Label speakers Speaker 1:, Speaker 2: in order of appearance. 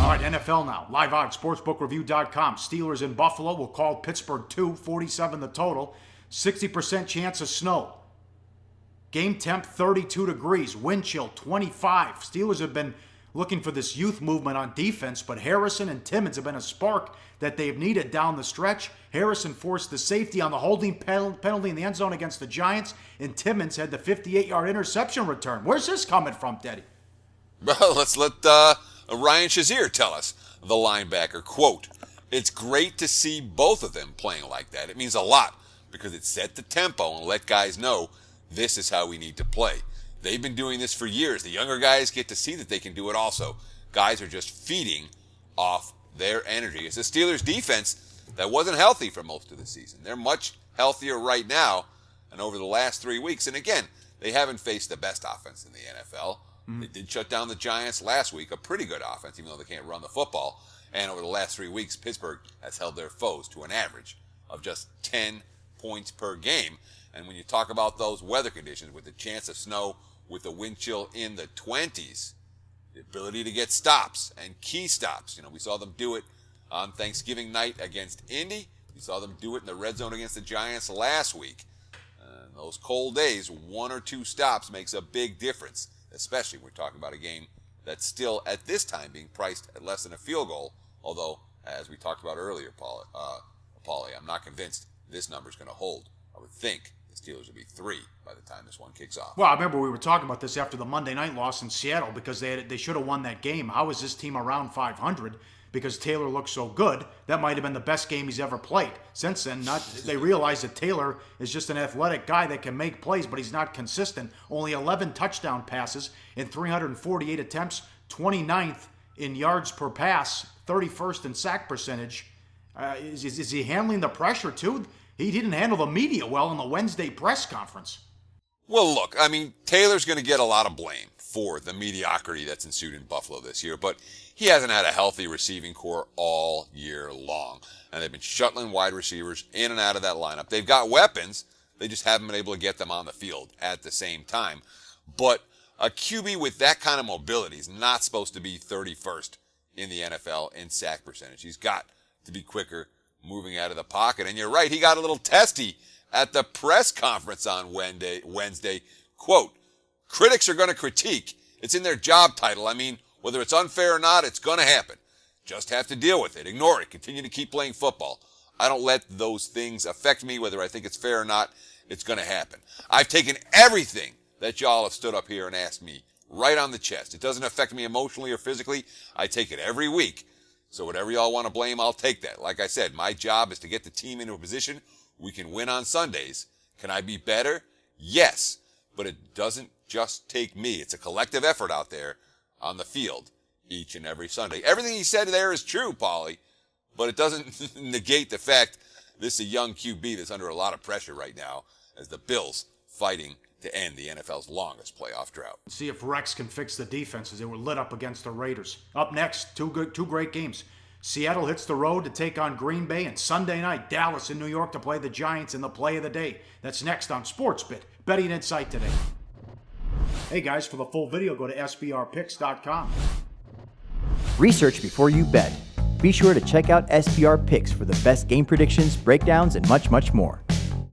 Speaker 1: All right, NFL now. Live odds, sportsbookreview.com. Steelers in Buffalo will call Pittsburgh 2, 47 the total. 60% chance of snow. Game temp 32 degrees. Wind chill 25. Steelers have been looking for this youth movement on defense, but Harrison and Timmons have been a spark that they've needed down the stretch. Harrison forced the safety on the holding penalty in the end zone against the Giants, and Timmons had the 58-yard interception return. Where's this coming from, Teddy?
Speaker 2: Well, let's let Ryan Shazier tell us, the linebacker. Quote, "It's great to see both of them playing like that. It means a lot because it set the tempo and let guys know this is how we need to play. They've been doing this for years. The younger guys get to see that they can do it also. Guys are just feeding off their energy. It's the Steelers defense that wasn't healthy for most of the season. They're much healthier right now and over the last 3 weeks. And again, they haven't faced the best offense in the NFL. They did shut down the Giants last week, a pretty good offense, even though they can't run the football. And over the last 3 weeks, Pittsburgh has held their foes to an average of just 10 points per game. And when you talk about those weather conditions with the chance of snow, with the wind chill in the 20s, the ability to get stops and key stops. You know, we saw them do it on Thanksgiving night against Indy. We saw them do it in the red zone against the Giants last week. Those cold days, 1 or 2 stops makes a big difference, especially when we're talking about a game that's still, at this time, being priced at less than a field goal. Although, as we talked about earlier, Paulie, I'm not convinced this number is going to hold. I would think the Steelers will be 3 by the time this one kicks off.
Speaker 1: Well, I remember we were talking about this after the Monday night loss in Seattle because they should have won that game. How is this team around 500? Because Taylor looks so good. That might have been the best game he's ever played. Since then, they realize that Taylor is just an athletic guy that can make plays, but he's not consistent. Only 11 touchdown passes in 348 attempts, 29th in yards per pass, 31st in sack percentage. Is he handling the pressure too? He didn't handle the media well in the Wednesday press conference.
Speaker 2: Well, look, I mean, Taylor's going to get a lot of blame for the mediocrity that's ensued in Buffalo this year, but he hasn't had a healthy receiving core all year long. And they've been shuttling wide receivers in and out of that lineup. They've got weapons. They just haven't been able to get them on the field at the same time. But a QB with that kind of mobility is not supposed to be 31st in the NFL in sack percentage. He's got to be quicker moving out of the pocket. And you're right, he got a little testy at the press conference on Wednesday. Quote, "Critics are going to critique. It's in their job title. I mean, whether it's unfair or not, it's going to happen. Just have to deal with it. Ignore it. Continue to keep playing football. I don't let those things affect me, whether I think it's fair or not. It's going to happen. I've taken everything that y'all have stood up here and asked me right on the chest. It doesn't affect me emotionally or physically. I take it every week. So whatever y'all want to blame, I'll take that. Like I said, my job is to get the team into a position we can win on Sundays. Can I be better? Yes. But it doesn't just take me. It's a collective effort out there on the field each and every Sunday. Everything he said there is true, Paulie, but it doesn't negate the fact this is a young QB that's under a lot of pressure right now as the Bills fighting to end the NFL's longest playoff drought.
Speaker 1: See if Rex can fix the defenses. They were lit up against the Raiders. Up next, two great games. Seattle hits the road to take on Green Bay, and Sunday night, Dallas in New York to play the Giants in the play of the day. That's next on Sportsbit. Betting Insight today. Hey guys, for the full video, go to sbrpicks.com.
Speaker 3: Research before you bet. Be sure to check out SBR Picks for the best game predictions, breakdowns, and much, much more.